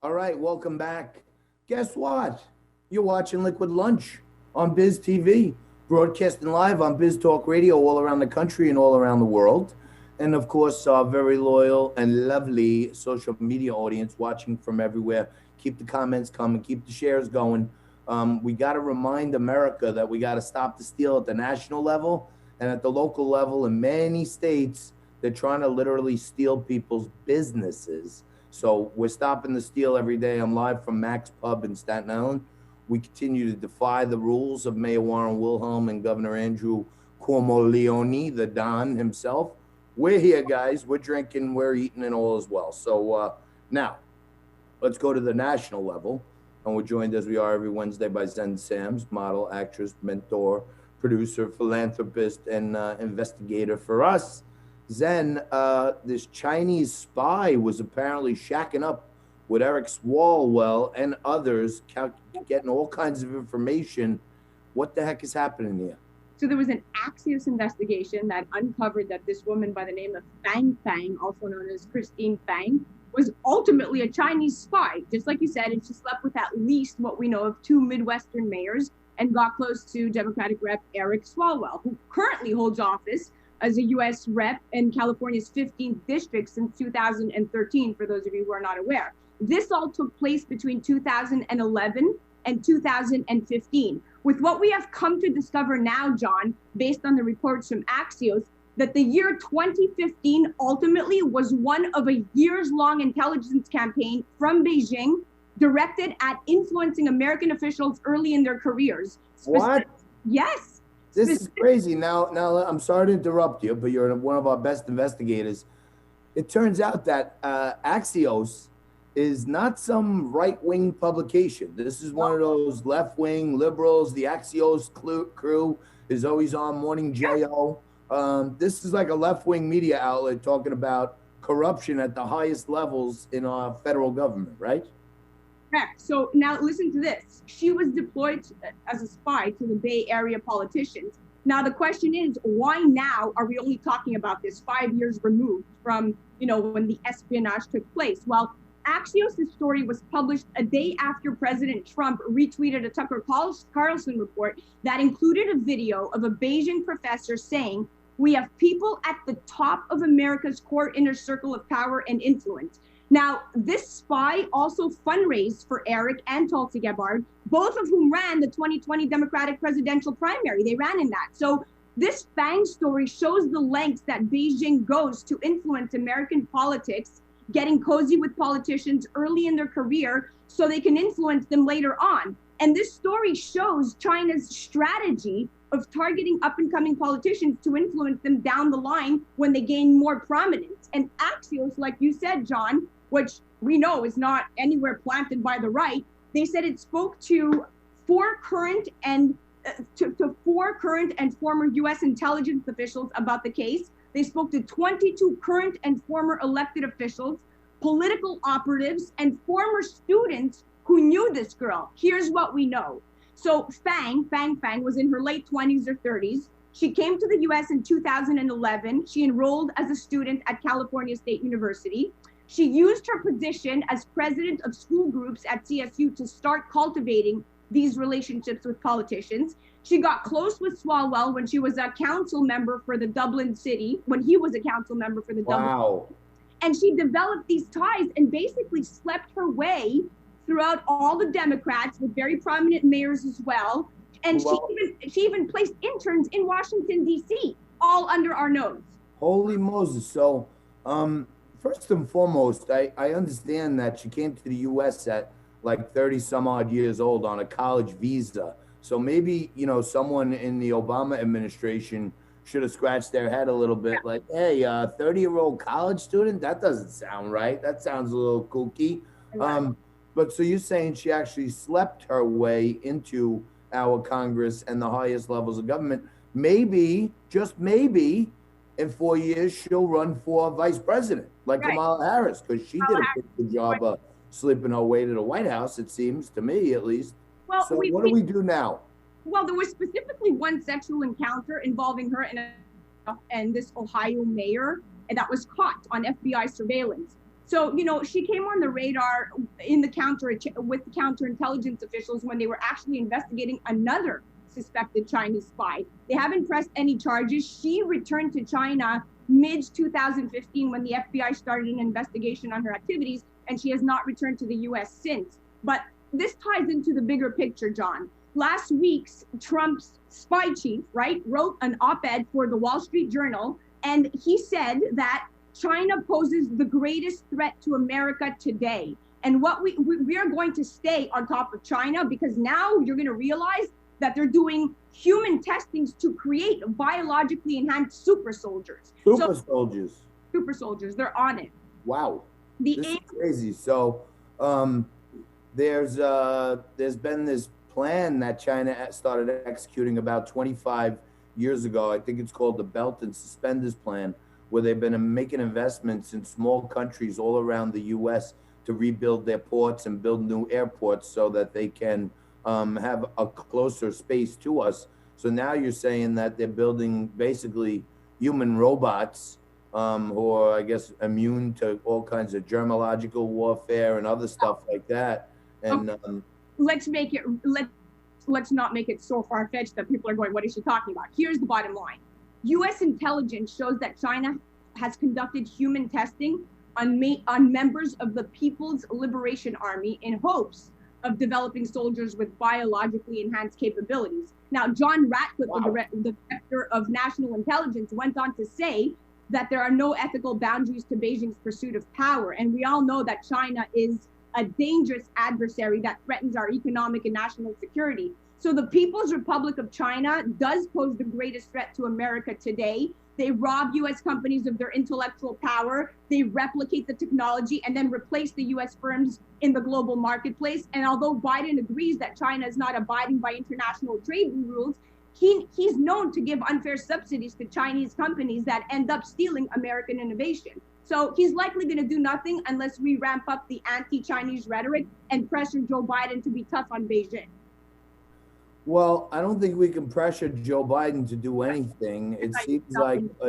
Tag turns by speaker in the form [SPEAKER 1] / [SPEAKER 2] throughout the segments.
[SPEAKER 1] All right, welcome back. Guess what? You're watching Liquid Lunch on BizTV, broadcasting live on Biz Talk Radio all around the country and all around the world. And of course, our very loyal and lovely social media audience watching from everywhere. Keep the comments coming, keep the shares going. We got to remind America that we got to stop the steal at the national level and at the local level. In many states, they're trying to literally steal people's businesses. So we're stopping the steal every day. I'm live from Max Pub in Staten Island. We continue to defy the rules of Mayor Warren Wilhelm and Governor Andrew Cuomo Leone, the Don himself. We're here, guys. We're drinking, we're eating, and all as well. So now, let's go to the national level. And we're joined as we are every Wednesday by Xen Sams, model, actress, mentor, producer, philanthropist, and investigator for us. Xen, this Chinese spy was apparently shacking up with Eric Swalwell and others, getting all kinds of information. What the heck is happening here?
[SPEAKER 2] So there was an Axios investigation that uncovered that this woman by the name of Fang, also known as Christine Fang, was ultimately a Chinese spy, just like you said, and she slept with at least what we know of 2 Midwestern mayors and got close to Democratic Rep Eric Swalwell, who currently holds office as a U.S. rep in California's 15th district since 2013, for those of you who are not aware. This all took place between 2011 and 2015. With what we have come to discover now, John, based on the reports from Axios, that the year 2015 ultimately was one of a years-long intelligence campaign from Beijing directed at influencing American officials early in their careers.
[SPEAKER 1] What?
[SPEAKER 2] Yes.
[SPEAKER 1] This is crazy. Now, I'm sorry to interrupt you, but you're one of our best investigators. It turns out that Axios is not some right-wing publication. This is one of those left-wing liberals. The Axios crew is always on Morning Jo. This is like a left-wing media outlet talking about corruption at the highest levels in our federal government, right?
[SPEAKER 2] Correct. So now listen to this. She was deployed as a spy to the Bay Area politicians. Now the question is, why now are we only talking about this 5 years removed from, when the espionage took place? Well, Axios' story was published a day after President Trump retweeted a Tucker Carlson report that included a video of a Beijing professor saying, "We have people at the top of America's core inner circle of power and influence." Now, this spy also fundraised for Eric and Tulsi Gabbard, both of whom ran the 2020 Democratic presidential primary. They ran in that. So this Fang story shows the lengths that Beijing goes to influence American politics, getting cozy with politicians early in their career so they can influence them later on. And this story shows China's strategy of targeting up-and-coming politicians to influence them down the line when they gain more prominence. And Axios, like you said, John, which we know is not anywhere planted by the right, they said it spoke to four current and former U.S. intelligence officials about the case. They spoke to 22 current and former elected officials, political operatives, and former students who knew this girl. Here's what we know. So Fang was in her late 20s or 30s. She came to the U.S. in 2011. She enrolled as a student at California State University. She used her position as president of school groups at CSU to start cultivating these relationships with politicians. She got close with Swalwell when she was a council member for the Dublin city, when he was a council member for the Dublin city. And she developed these ties and basically slept her way throughout all the Democrats with very prominent mayors as well. And she even placed interns in Washington, D.C., all under our nose.
[SPEAKER 1] Holy Moses. So, first and foremost, I understand that she came to the U.S. at like 30 some odd years old on a college visa. So maybe, someone in the Obama administration should have scratched their head a little bit like, hey, 30-year-old college student? That doesn't sound right. That sounds a little kooky. But so you're saying she actually slept her way into our Congress and the highest levels of government. Maybe, just maybe, in 4 years, she'll run for vice president, like Kamala Harris, because she did a pretty good job of sleeping her way to the White House, it seems, to me at least. Well, so what do we do now?
[SPEAKER 2] Well, there was specifically one sexual encounter involving her and this Ohio mayor, and that was caught on FBI surveillance. So, she came on the radar in the with the counterintelligence officials when they were actually investigating another suspected Chinese spy. They haven't pressed any charges. She returned to China mid 2015 when the FBI started an investigation on her activities, and she has not returned to the US since. But this ties into the bigger picture, John. Last week's Trump's spy chief, right, wrote an op-ed for the Wall Street Journal, and he said that China poses the greatest threat to America today. And what we are going to stay on top of China, because now you're going to realize that they're doing human testings to create biologically enhanced super soldiers.
[SPEAKER 1] Super soldiers.
[SPEAKER 2] They're on it.
[SPEAKER 1] Wow. This is crazy. So there's been this plan that China started executing about 25 years ago. I think it's called the Belt and Suspenders Plan, where they've been making investments in small countries all around the U.S. to rebuild their ports and build new airports so that they can have a closer space to us. So now you're saying that they're building basically human robots who are, I guess, immune to all kinds of germological warfare and other stuff like that. And
[SPEAKER 2] let's not make it so far-fetched that people are going, what is she talking about? Here's the bottom line. U.S. intelligence shows that China has conducted human testing on members of the People's Liberation Army in hopes of developing soldiers with biologically enhanced capabilities. Now, John Ratcliffe, the director of national intelligence, went on to say that there are no ethical boundaries to Beijing's pursuit of power. And we all know that China is a dangerous adversary that threatens our economic and national security. So the People's Republic of China does pose the greatest threat to America today. They rob U.S. companies of their intellectual power. They replicate the technology and then replace the U.S. firms in the global marketplace. And although Biden agrees that China is not abiding by international trade rules, he's known to give unfair subsidies to Chinese companies that end up stealing American innovation. So he's likely going to do nothing unless we ramp up the anti-Chinese rhetoric and pressure Joe Biden to be tough on Beijing.
[SPEAKER 1] Well, I don't think we can pressure Joe Biden to do anything. It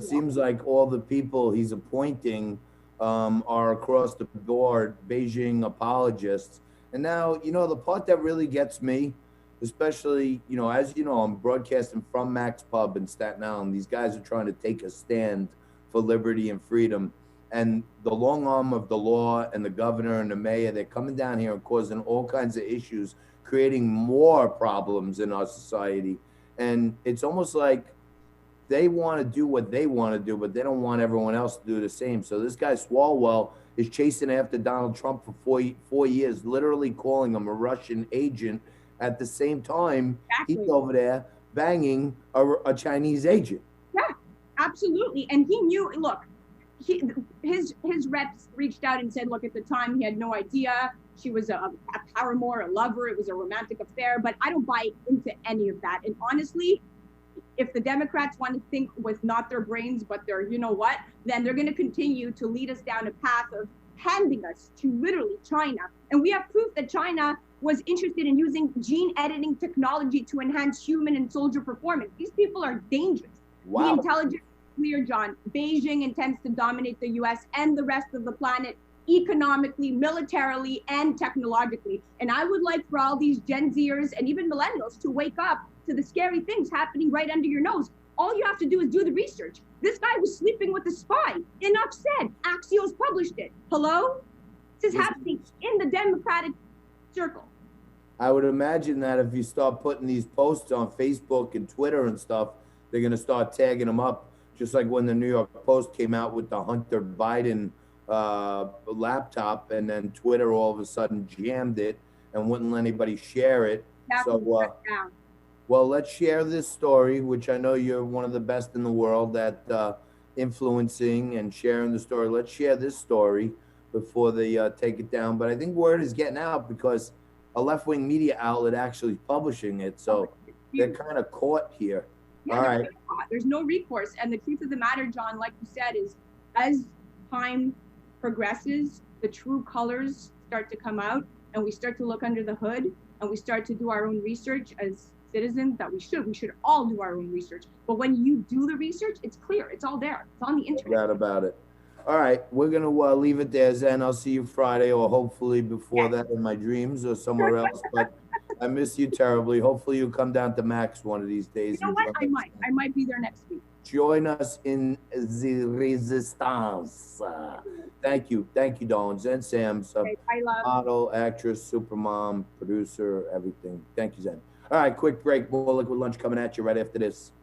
[SPEAKER 1] seems like all the people he's appointing are across the board Beijing apologists. And now, you know, the part that really gets me, especially, you know, as you know, I'm broadcasting from Max Pub in Staten Island. These guys are trying to take a stand for liberty and freedom. And the long arm of the law and the governor and the mayor, they're coming down here and causing all kinds of issues, creating more problems in our society. And it's almost like they want to do what they want to do, but they don't want everyone else to do the same. So this guy Swalwell is chasing after Donald Trump for four years, literally calling him a Russian agent. At the same time, he's over there banging a Chinese agent.
[SPEAKER 2] Yeah, absolutely. And he knew, look, his reps reached out and said, look, at the time he had no idea. She was a paramour, a lover. It was a romantic affair, but I don't buy into any of that. And honestly, if the Democrats want to think with not their brains, but their, you know what, then they're going to continue to lead us down a path of handing us to literally China. And we have proof that China was interested in using gene editing technology to enhance human and soldier performance. These people are dangerous. Wow. The intelligence is clear, John. Beijing intends to dominate the US and the rest of the planet economically, militarily, and technologically. And I would like for all these Gen Zers and even millennials to wake up to the scary things happening right under your nose. All you have to do is do the research. This guy was sleeping with a spy. Enough said. Axios published it. Hello? This is happening in the Democratic circle.
[SPEAKER 1] I would imagine that if you start putting these posts on Facebook and Twitter and stuff, they're going to start tagging them up, just like when the New York Post came out with the Hunter Biden laptop, and then Twitter all of a sudden jammed it and wouldn't let anybody share it. So, well, let's share this story, which I know you're one of the best in the world at influencing and sharing the story. Let's share this story before they take it down. But I think word is getting out because a left-wing media outlet actually publishing it. So they're kind of caught here.
[SPEAKER 2] Yeah, all right. There's no recourse. And the truth of the matter, John, like you said, is as time progresses, the true colors start to come out and we start to look under the hood and we start to do our own research as citizens that we should all do our own research. But when you do the research, it's clear, it's all there, it's on the internet.
[SPEAKER 1] No doubt about it. All right, we're gonna leave it there, Zen. I'll see you Friday, or hopefully before
[SPEAKER 2] Yes.
[SPEAKER 1] that in my dreams or somewhere else. But I miss you terribly. Hopefully you'll come down to Max one of these days.
[SPEAKER 2] You know what? I might be there next week.
[SPEAKER 1] Join us in the resistance. Thank you, darling. Zen Sams,
[SPEAKER 2] Okay, I love.
[SPEAKER 1] model, actress, supermom, producer, everything. Thank you, Zen. All right, quick break. More Liquid Lunch coming at you right after this.